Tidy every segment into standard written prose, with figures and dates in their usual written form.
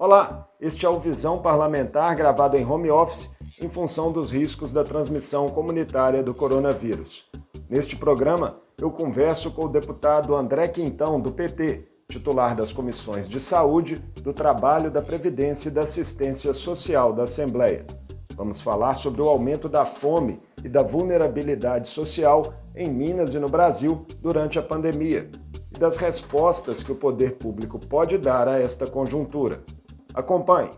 Olá, este é o Visão Parlamentar gravado em home office em função dos riscos da transmissão comunitária do coronavírus. Neste programa, eu converso com o deputado André Quintão, do PT, titular das comissões de Saúde, do Trabalho, da Previdência e da Assistência Social da Assembleia. Vamos falar sobre o aumento da fome e da vulnerabilidade social em Minas e no Brasil durante a pandemia e das respostas que o poder público pode dar a esta conjuntura. Acompanhe.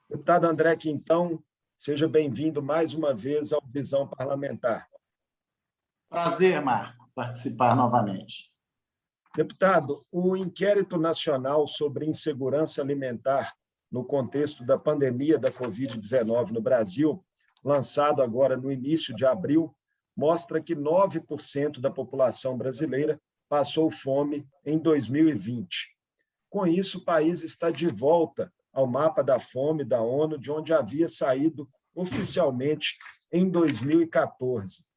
Deputado André Quintão, seja bem-vindo mais uma vez ao Visão Parlamentar. Prazer, Marco, participar novamente. Deputado, o Inquérito Nacional sobre Insegurança Alimentar no contexto da pandemia da Covid-19 no Brasil, lançado agora no início de abril, mostra que 9% da população brasileira passou fome em 2020. Com isso, o país está de volta ao mapa da fome da ONU, de onde havia saído oficialmente em 2014.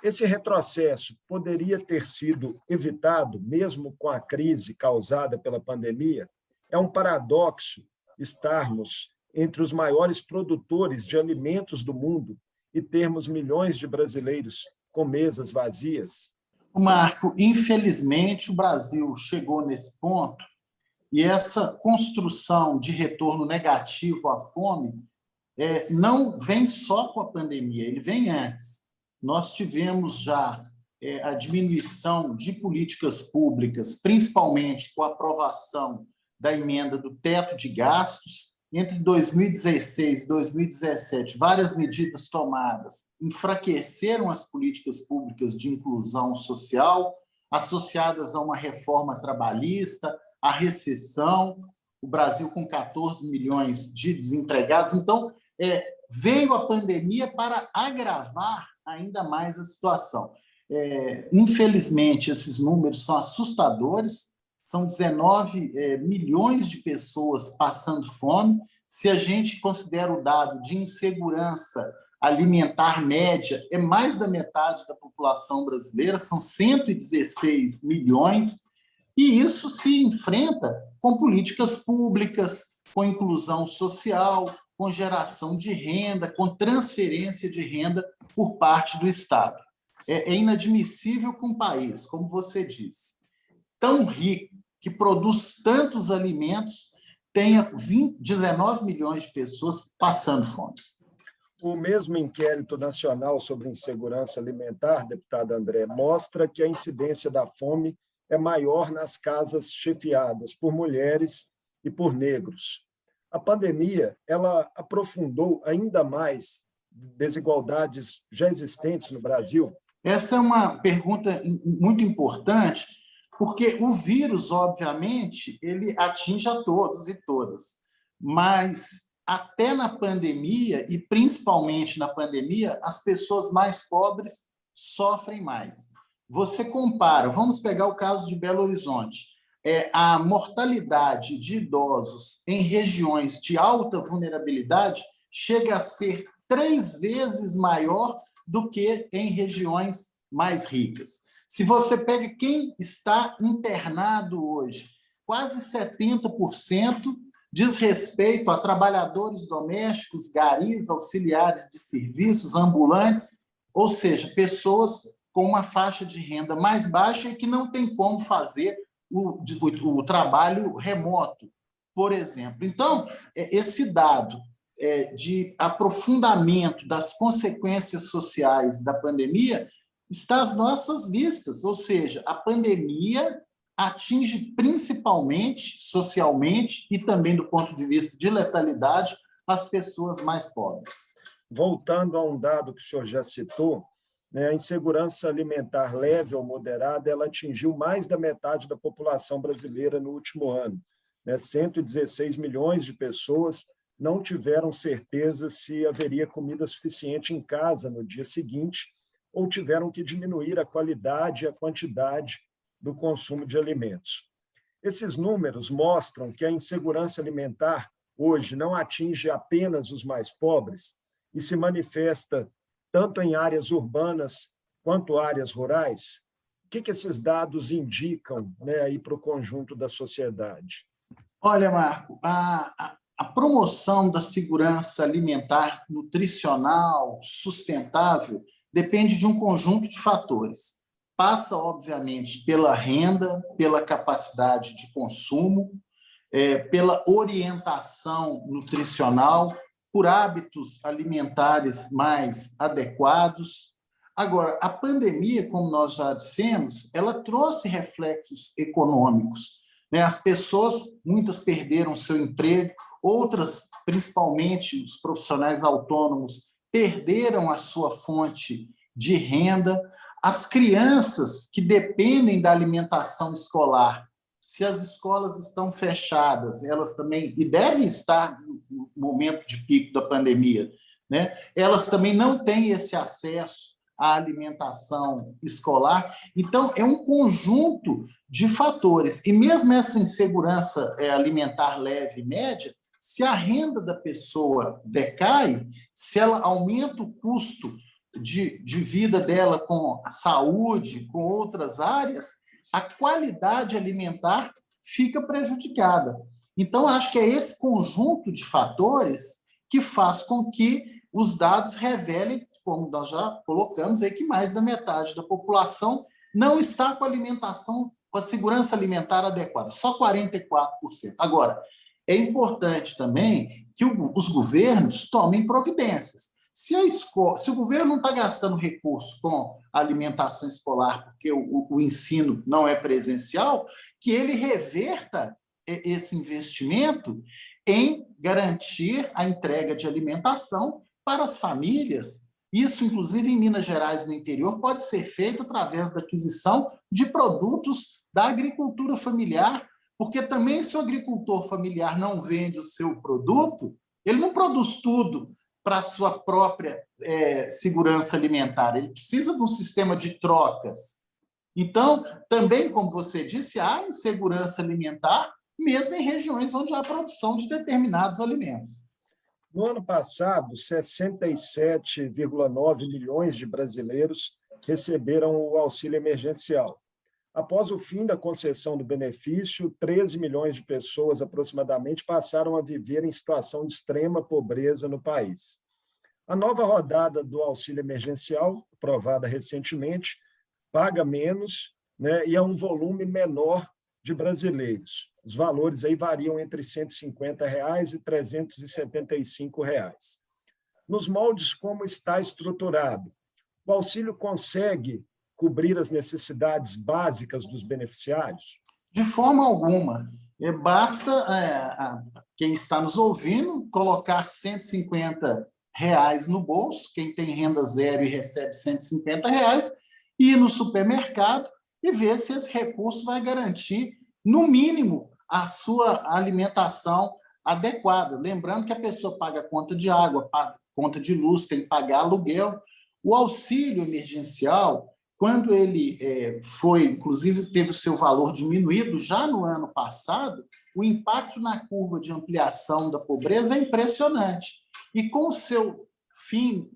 Esse retrocesso poderia ter sido evitado, mesmo com a crise causada pela pandemia? É um paradoxo estarmos entre os maiores produtores de alimentos do mundo e termos milhões de brasileiros com mesas vazias? Marco, infelizmente, o Brasil chegou nesse ponto e essa construção de retorno negativo à fome não vem só com a pandemia, ele vem antes. Nós tivemos já a diminuição de políticas públicas, principalmente com a aprovação da emenda do teto de gastos. Entre 2016 e 2017, várias medidas tomadas enfraqueceram as políticas públicas de inclusão social, associadas a uma reforma trabalhista, a recessão, o Brasil com 14 milhões de desempregados. Então, veio a pandemia para agravar ainda mais a situação. Infelizmente, esses números são assustadores, são 19 milhões de pessoas passando fome. Se a gente considera o dado de insegurança alimentar média, é mais da metade da população brasileira, são 116 milhões, e isso se enfrenta com políticas públicas, com inclusão social, com geração de renda, com transferência de renda por parte do Estado. É inadmissível que um país, como você disse, tão rico, que produz tantos alimentos, tenha 19 milhões de pessoas passando fome. O mesmo Inquérito Nacional sobre Insegurança Alimentar, deputado André, mostra que a incidência da fome é maior nas casas chefiadas por mulheres e por negros. A pandemia, ela aprofundou ainda mais desigualdades já existentes no Brasil? Essa é uma pergunta muito importante, porque o vírus, obviamente, ele atinge a todos e todas, mas até na pandemia, e principalmente na pandemia, as pessoas mais pobres sofrem mais. Você compara, vamos pegar o caso de Belo Horizonte, a mortalidade de idosos em regiões de alta vulnerabilidade chega a ser 3 vezes maior do que em regiões mais ricas. Se você pega quem está internado hoje, quase 70% diz respeito a trabalhadores domésticos, garis, auxiliares de serviços, ambulantes, ou seja, pessoas com uma faixa de renda mais baixa e que não tem como fazer o trabalho remoto, por exemplo. Então, esse dado de aprofundamento das consequências sociais da pandemia está às nossas vistas, ou seja, a pandemia atinge principalmente, socialmente e também do ponto de vista de letalidade, as pessoas mais pobres. Voltando a um dado que o senhor já citou, a insegurança alimentar leve ou moderada, ela atingiu mais da metade da população brasileira no último ano. 116 milhões de pessoas não tiveram certeza se haveria comida suficiente em casa no dia seguinte ou tiveram que diminuir a qualidade e a quantidade do consumo de alimentos. Esses números mostram que a insegurança alimentar hoje não atinge apenas os mais pobres e se manifesta tanto em áreas urbanas quanto áreas rurais. O que esses dados indicam, né, aí para o conjunto da sociedade? Olha, Marco, a promoção da segurança alimentar, nutricional, sustentável, depende de um conjunto de fatores. Passa, obviamente, pela renda, pela capacidade de consumo, pela orientação nutricional, por hábitos alimentares mais adequados. Agora, a pandemia, como nós já dissemos, ela trouxe reflexos econômicos. As pessoas, muitas perderam seu emprego, outras, principalmente os profissionais autônomos, perderam a sua fonte de renda. As crianças que dependem da alimentação escolar, se as escolas estão fechadas, elas também, e devem estar no momento de pico da pandemia, elas também não têm esse acesso à alimentação escolar. Então, é um conjunto de fatores. E mesmo essa insegurança alimentar leve e média, se a renda da pessoa decai, se ela aumenta o custo de vida dela com a saúde, com outras áreas, a qualidade alimentar fica prejudicada. Então, acho que é esse conjunto de fatores que faz com que os dados revelem, como nós já colocamos aí, que mais da metade da população não está com a alimentação, com a segurança alimentar adequada, só 44%. Agora, é importante também que os governos tomem providências. Se o governo não está gastando recursos com a alimentação escolar, porque o ensino não é presencial, que ele reverta esse investimento em garantir a entrega de alimentação para as famílias. Isso, inclusive, em Minas Gerais, no interior, pode ser feito através da aquisição de produtos da agricultura familiar, porque também, se o agricultor familiar não vende o seu produto, ele não produz tudo para a sua própria segurança alimentar, ele precisa de um sistema de trocas. Então, também, como você disse, há insegurança alimentar, mesmo em regiões onde há produção de determinados alimentos. No ano passado, 67,9 milhões de brasileiros receberam o auxílio emergencial. Após o fim da concessão do benefício, 13 milhões de pessoas aproximadamente passaram a viver em situação de extrema pobreza no país. A nova rodada do auxílio emergencial, aprovada recentemente, paga menos, e é um volume menor de brasileiros. Os valores aí variam entre R$ 150 e R$ 375. Nos moldes como está estruturado, o auxílio consegue cobrir as necessidades básicas dos beneficiários? De forma alguma. Basta quem está nos ouvindo colocar R$ 150 no bolso, quem tem renda zero e recebe R$ 150, ir no supermercado e ver se esse recurso vai garantir, no mínimo, a sua alimentação adequada. Lembrando que a pessoa paga conta de água, paga conta de luz, tem que pagar aluguel. O auxílio emergencial, quando ele inclusive teve o seu valor diminuído já no ano passado, o impacto na curva de ampliação da pobreza é impressionante. E com o seu fim,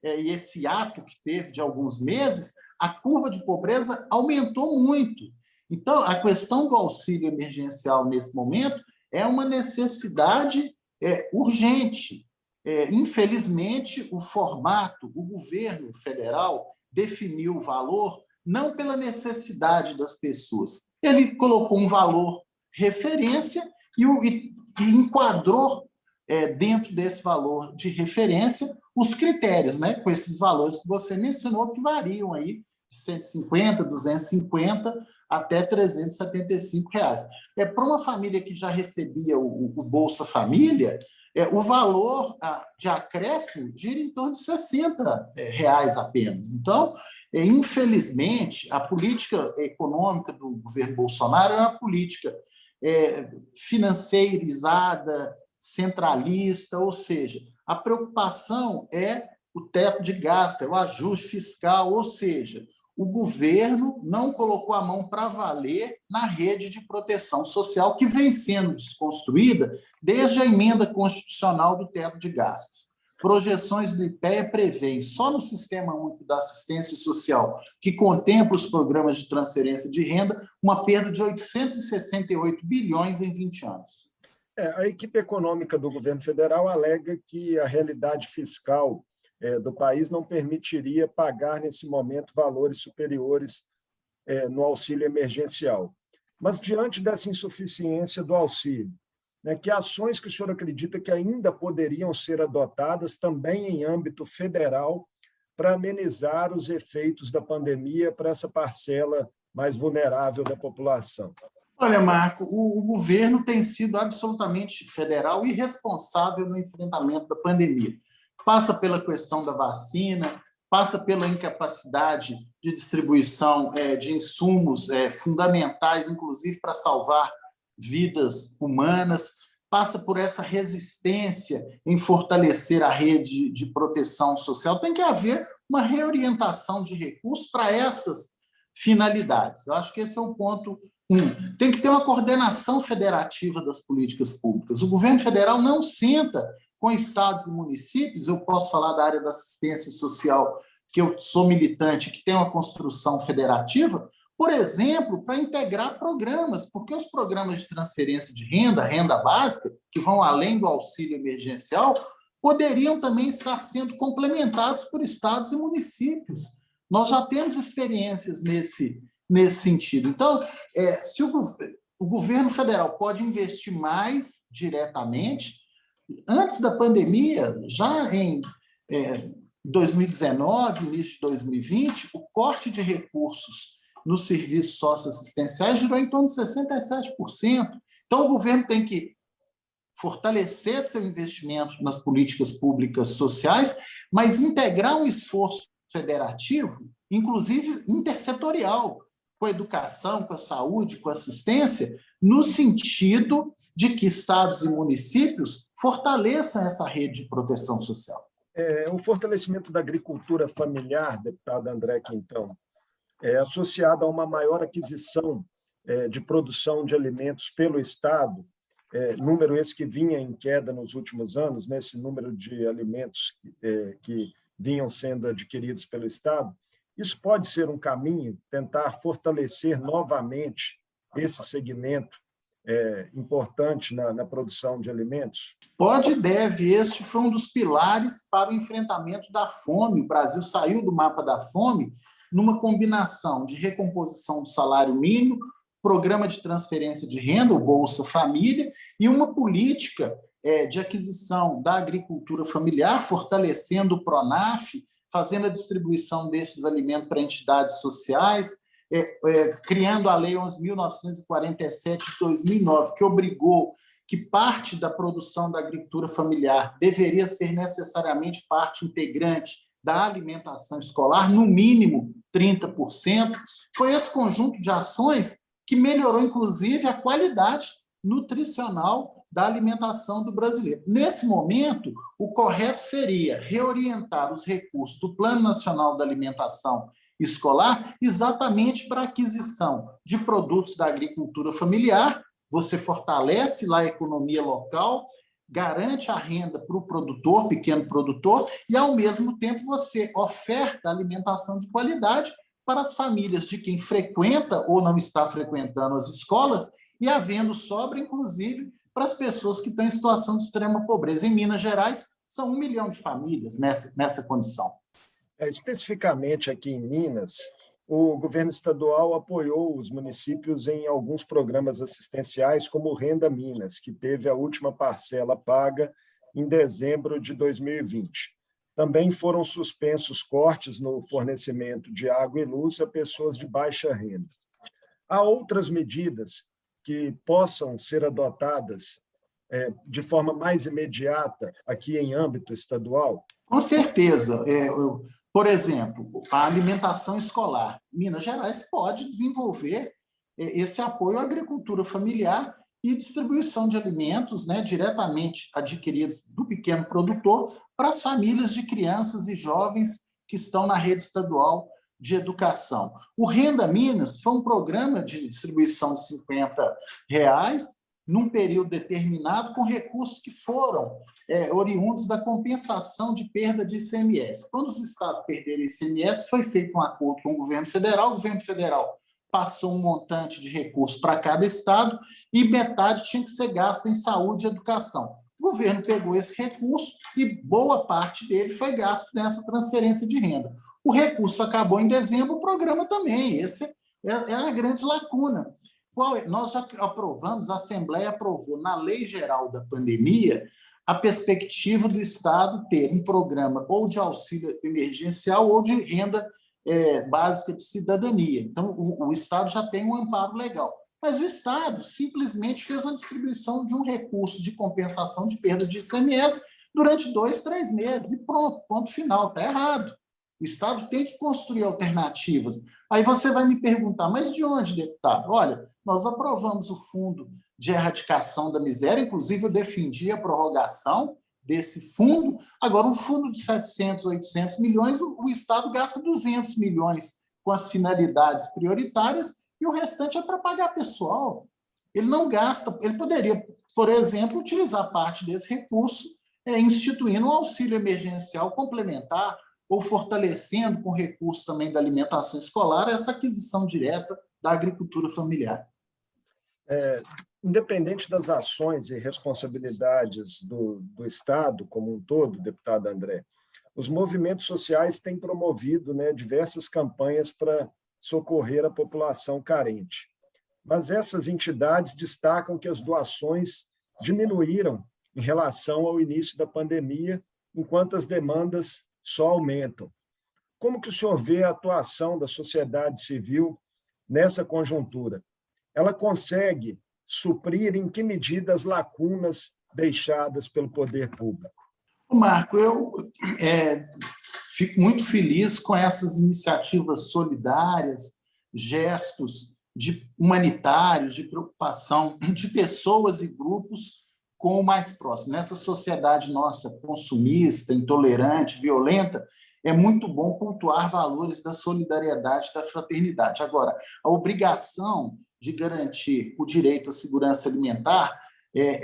e esse ato que teve de alguns meses, a curva de pobreza aumentou muito. Então, a questão do auxílio emergencial nesse momento é uma necessidade urgente. Infelizmente, o formato, o governo federal definiu o valor não pela necessidade das pessoas. Ele colocou um valor referência e enquadrou dentro desse valor de referência os critérios, com esses valores que você mencionou, que variam aí de 150, 250 até R$ 375. Para uma família que já recebia o Bolsa Família, o valor de acréscimo gira em torno de R$ 60 apenas. Então, infelizmente, a política econômica do governo Bolsonaro é uma política financeirizada, centralista, ou seja, a preocupação é o teto de gasto, é o ajuste fiscal, ou seja, o governo não colocou a mão para valer na rede de proteção social que vem sendo desconstruída desde a emenda constitucional do teto de gastos. Projeções do IPEA prevêem, só no Sistema Único da Assistência Social, que contempla os programas de transferência de renda, uma perda de 868 bilhões em 20 anos. A equipe econômica do governo federal alega que a realidade fiscal do país não permitiria pagar, nesse momento, valores superiores no auxílio emergencial. Mas, diante dessa insuficiência do auxílio, que ações que o senhor acredita que ainda poderiam ser adotadas também em âmbito federal para amenizar os efeitos da pandemia para essa parcela mais vulnerável da população? Olha, Marco, o governo tem sido absolutamente federal e responsável no enfrentamento da pandemia. Passa pela questão da vacina, passa pela incapacidade de distribuição de insumos fundamentais, inclusive para salvar vidas humanas, passa por essa resistência em fortalecer a rede de proteção social. Tem que haver uma reorientação de recursos para essas finalidades. Eu acho que esse é o ponto 1. Tem que ter uma coordenação federativa das políticas públicas. O governo federal não senta com estados e municípios, eu posso falar da área da assistência social, que eu sou militante, que tem uma construção federativa, por exemplo, para integrar programas, porque os programas de transferência de renda, renda básica, que vão além do auxílio emergencial, poderiam também estar sendo complementados por estados e municípios. Nós já temos experiências nesse sentido. Então, se o governo federal pode investir mais diretamente, antes da pandemia, já em 2019, início de 2020, o corte de recursos nos serviços socioassistenciais girou em torno de 67%. Então, o governo tem que fortalecer seu investimento nas políticas públicas sociais, mas integrar um esforço federativo, inclusive intersetorial, com a educação, com a saúde, com a assistência, no sentido de que estados e municípios fortaleçam essa rede de proteção social. O fortalecimento da agricultura familiar, deputado André Quintão, é associado a uma maior aquisição de produção de alimentos pelo Estado, número esse que vinha em queda nos últimos anos, nesse número de alimentos que vinham sendo adquiridos pelo Estado. Isso pode ser um caminho, tentar fortalecer novamente esse segmento importante na produção de alimentos? Pode e deve. Este foi um dos pilares para o enfrentamento da fome. O Brasil saiu do mapa da fome numa combinação de recomposição do salário mínimo, programa de transferência de renda, o Bolsa Família, e uma política de aquisição da agricultura familiar, fortalecendo o PRONAF, fazendo a distribuição desses alimentos para entidades sociais, criando a Lei 11.947 de 2009, que obrigou que parte da produção da agricultura familiar deveria ser necessariamente parte integrante da alimentação escolar, no mínimo 30%. Foi esse conjunto de ações que melhorou, inclusive, a qualidade nutricional da alimentação do brasileiro. Nesse momento, o correto seria reorientar os recursos do Plano Nacional da Alimentação Escolar exatamente para a aquisição de produtos da agricultura familiar. Você fortalece lá a economia local, garante a renda para o produtor, pequeno produtor, e, ao mesmo tempo, você oferta alimentação de qualidade para as famílias de quem frequenta ou não está frequentando as escolas, e havendo sobra, inclusive, para as pessoas que estão em situação de extrema pobreza. Em Minas Gerais, são 1 milhão de famílias nessa condição. Especificamente aqui em Minas, o governo estadual apoiou os municípios em alguns programas assistenciais, como o Renda Minas, que teve a última parcela paga em dezembro de 2020. Também foram suspensos cortes no fornecimento de água e luz a pessoas de baixa renda. Há outras medidas que possam ser adotadas de forma mais imediata aqui em âmbito estadual? Com certeza. Por exemplo, a alimentação escolar. Minas Gerais pode desenvolver esse apoio à agricultura familiar e distribuição de alimentos, né, diretamente adquiridos do pequeno produtor para as famílias de crianças e jovens que estão na rede estadual de educação. O Renda Minas foi um programa de distribuição de R$ 50 num período determinado, com recursos que foram oriundos da compensação de perda de ICMS. Quando os estados perderam ICMS, foi feito um acordo com o governo federal passou um montante de recursos para cada estado e metade tinha que ser gasto em saúde e educação. O governo pegou esse recurso e boa parte dele foi gasto nessa transferência de renda. O recurso acabou em dezembro, o programa também. Essa é a grande lacuna. Nós já aprovamos, a Assembleia aprovou na Lei Geral da Pandemia a perspectiva do Estado ter um programa ou de auxílio emergencial ou de renda básica de cidadania. Então, o Estado já tem um amparo legal. Mas o Estado simplesmente fez uma distribuição de um recurso de compensação de perda de ICMS durante 2, 3 meses. E pronto, ponto final, está errado. O Estado tem que construir alternativas. Aí você vai me perguntar, mas de onde, deputado? Olha, nós aprovamos o Fundo de Erradicação da Miséria, inclusive eu defendi a prorrogação desse fundo. Agora, um fundo de 700, 800 milhões, o Estado gasta 200 milhões com as finalidades prioritárias e o restante é para pagar pessoal. Ele não gasta, ele poderia, por exemplo, utilizar parte desse recurso instituindo um auxílio emergencial complementar ou fortalecendo com recursos também da alimentação escolar essa aquisição direta da agricultura familiar. Independente das ações e responsabilidades do Estado como um todo, deputado André, os movimentos sociais têm promovido, né, diversas campanhas para socorrer a população carente. Mas essas entidades destacam que as doações diminuíram em relação ao início da pandemia, enquanto as demandas só aumentam. Como que o senhor vê a atuação da sociedade civil nessa conjuntura? Ela consegue suprir em que medida as lacunas deixadas pelo poder público? Marco, eu fico muito feliz com essas iniciativas solidárias, gestos humanitários, de preocupação de pessoas e grupos com o mais próximo. Nessa sociedade nossa consumista, intolerante, violenta, é muito bom cultuar valores da solidariedade e da fraternidade. Agora, a obrigação de garantir o direito à segurança alimentar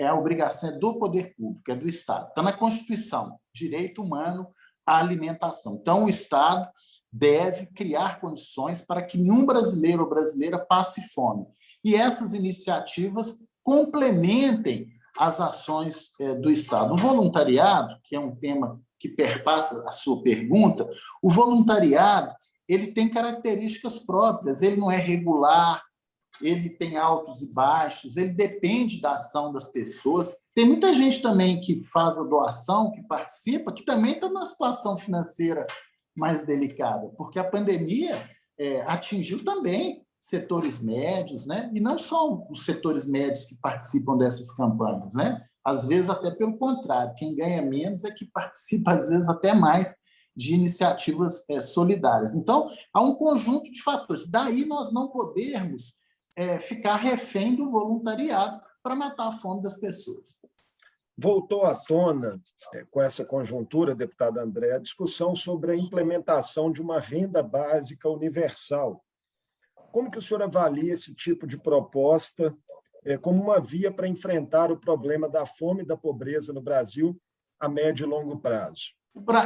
a obrigação do poder público, é do Estado. Está na Constituição, direito humano à alimentação. Então, o Estado deve criar condições para que nenhum brasileiro ou brasileira passe fome. E essas iniciativas complementem as ações do Estado. O voluntariado, que é um tema que perpassa a sua pergunta, o voluntariado ele tem características próprias, ele não é regular, ele tem altos e baixos, ele depende da ação das pessoas. Tem muita gente também que faz a doação, que participa, que também está numa situação financeira mais delicada, porque a pandemia atingiu também setores médios, né? E não só os setores médios que participam dessas campanhas, né? Às vezes, até pelo contrário, quem ganha menos é que participa, às vezes, até mais de iniciativas solidárias. Então, há um conjunto de fatores. Daí nós não podermos ficar refém do voluntariado para matar a fome das pessoas. Voltou à tona, com essa conjuntura, deputado André, a discussão sobre a implementação de uma renda básica universal. Como que o senhor avalia esse tipo de proposta como uma via para enfrentar o problema da fome e da pobreza no Brasil a médio e longo prazo?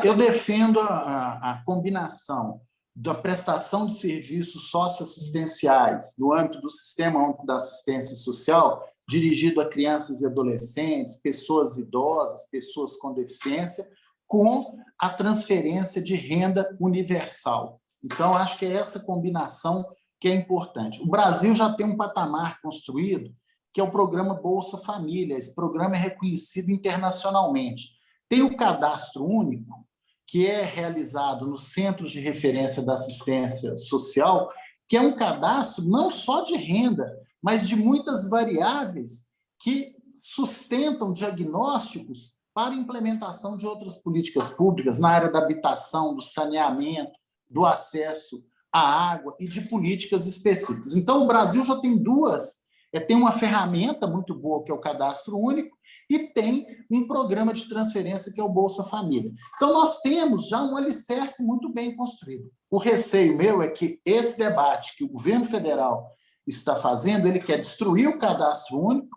Eu defendo a combinação da prestação de serviços socioassistenciais no âmbito do Sistema Único da Assistência Social, dirigido a crianças e adolescentes, pessoas idosas, pessoas com deficiência, com a transferência de renda universal. Então, acho que é essa combinação que é importante. O Brasil já tem um patamar construído, que é o programa Bolsa Família. Esse programa é reconhecido internacionalmente. Tem o Cadastro Único, que é realizado nos Centros de Referência da Assistência Social, que é um cadastro não só de renda, mas de muitas variáveis que sustentam diagnósticos para implementação de outras políticas públicas na área da habitação, do saneamento, do acesso à água e de políticas específicas. Então, o Brasil já tem duas Tem uma ferramenta muito boa, que é o Cadastro Único, e tem um programa de transferência, que é o Bolsa Família. Então, nós temos já um alicerce muito bem construído. O receio meu é que esse debate que o governo federal está fazendo, ele quer destruir o Cadastro Único,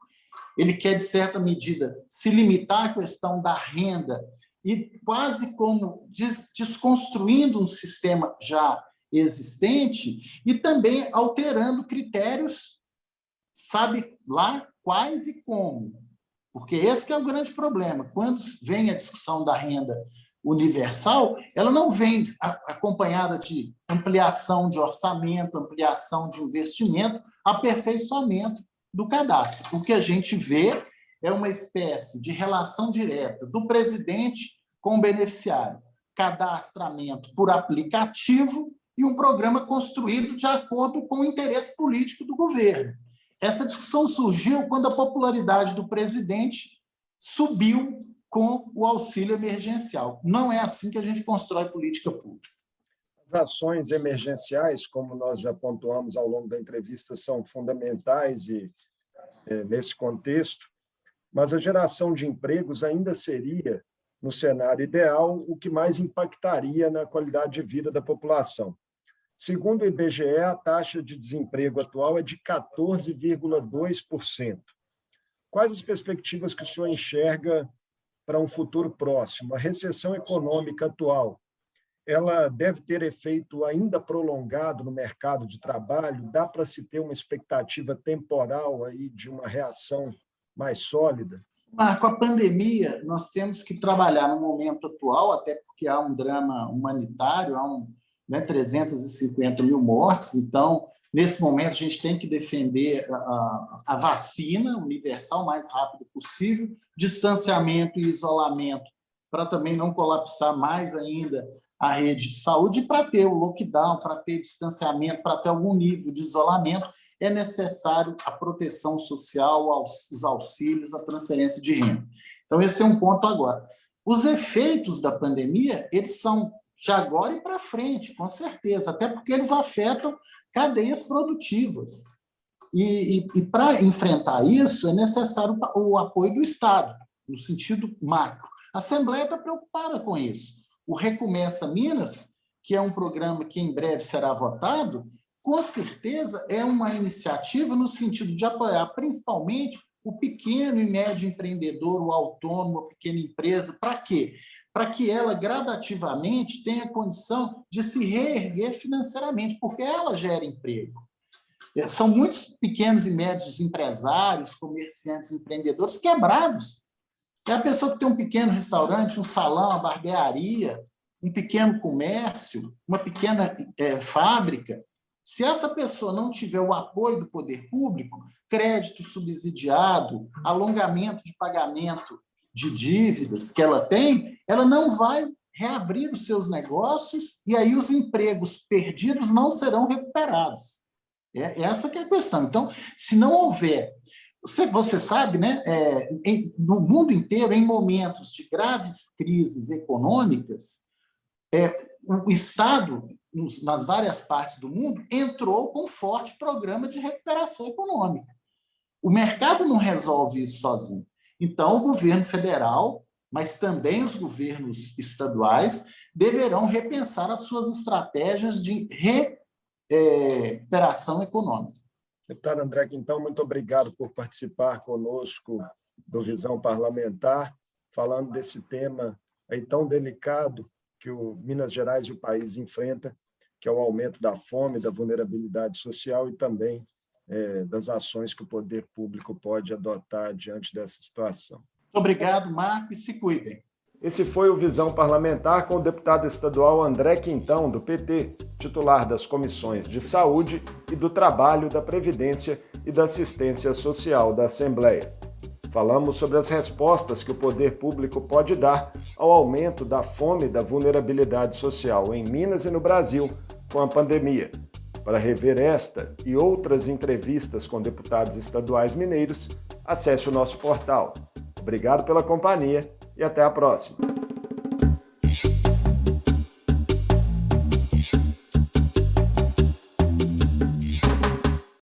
ele quer, de certa medida, se limitar à questão da renda e quase como desconstruindo um sistema já existente e também alterando critérios, sabe lá quais e como. Porque esse que é o grande problema. Quando vem a discussão da renda universal, ela não vem acompanhada de ampliação de orçamento, ampliação de investimento, aperfeiçoamento do cadastro. O que a gente vê é uma espécie de relação direta do presidente com o beneficiário, cadastramento por aplicativo e um programa construído de acordo com o interesse político do governo. Essa discussão surgiu quando a popularidade do presidente subiu com o auxílio emergencial. Não é assim que a gente constrói política pública. As ações emergenciais, como nós já pontuamos ao longo da entrevista, são fundamentais nesse contexto, mas a geração de empregos ainda seria, no cenário ideal, o que mais impactaria na qualidade de vida da população. Segundo o IBGE, a taxa de desemprego atual é de 14,2%. Quais as perspectivas que o senhor enxerga para um futuro próximo? A recessão econômica atual, ela deve ter efeito ainda prolongado no mercado de trabalho? Dá para se ter uma expectativa temporal aí de uma reação mais sólida? Marco, a pandemia, nós temos que trabalhar no momento atual, até porque há um drama humanitário, há 350 mil mortes. Então, nesse momento, a gente tem que defender a vacina universal o mais rápido possível, distanciamento e isolamento, para também não colapsar mais ainda a rede de saúde, e para ter o lockdown, para ter distanciamento, para ter algum nível de isolamento, é necessário a proteção social, os auxílios, a transferência de renda. Então, esse é um ponto agora. Os efeitos da pandemia, eles são de agora e para frente, com certeza, até porque eles afetam cadeias produtivas. E para enfrentar isso, é necessário o apoio do Estado, no sentido macro. A Assembleia está preocupada com isso. O Recomeça Minas, que é um programa que em breve será votado, com certeza é uma iniciativa no sentido de apoiar principalmente o pequeno e médio empreendedor, o autônomo, a pequena empresa. Para quê? Para que ela gradativamente tenha condição de se reerguer financeiramente, porque ela gera emprego. São muitos pequenos e médios empresários, comerciantes, empreendedores quebrados. É a pessoa que tem um pequeno restaurante, um salão, uma barbearia, um pequeno comércio, uma pequena fábrica. Se essa pessoa não tiver o apoio do poder público, crédito subsidiado, alongamento de pagamento de dívidas que ela tem, ela não vai reabrir os seus negócios e aí os empregos perdidos não serão recuperados. Essa que é a questão. Então, se não houver... Você sabe, né, no mundo inteiro, em momentos de graves crises econômicas, o Estado, nas várias partes do mundo, entrou com um forte programa de recuperação econômica. O mercado não resolve isso sozinho. Então, o governo federal, mas também os governos estaduais, deverão repensar as suas estratégias de recuperação econômica. Deputado André Quintão, muito obrigado por participar conosco do Visão Parlamentar, falando desse tema aí tão delicado que o Minas Gerais e o país enfrenta, que é o aumento da fome, da vulnerabilidade social e também das ações que o poder público pode adotar diante dessa situação. Muito obrigado, Marco, e se cuidem. Esse foi o Visão Parlamentar com o deputado estadual André Quintão, do PT, titular das comissões de Saúde e do Trabalho, da Previdência e da Assistência Social da Assembleia. Falamos sobre as respostas que o poder público pode dar ao aumento da fome e da vulnerabilidade social em Minas e no Brasil com a pandemia. Para rever esta e outras entrevistas com deputados estaduais mineiros, acesse o nosso portal. Obrigado pela companhia e até a próxima.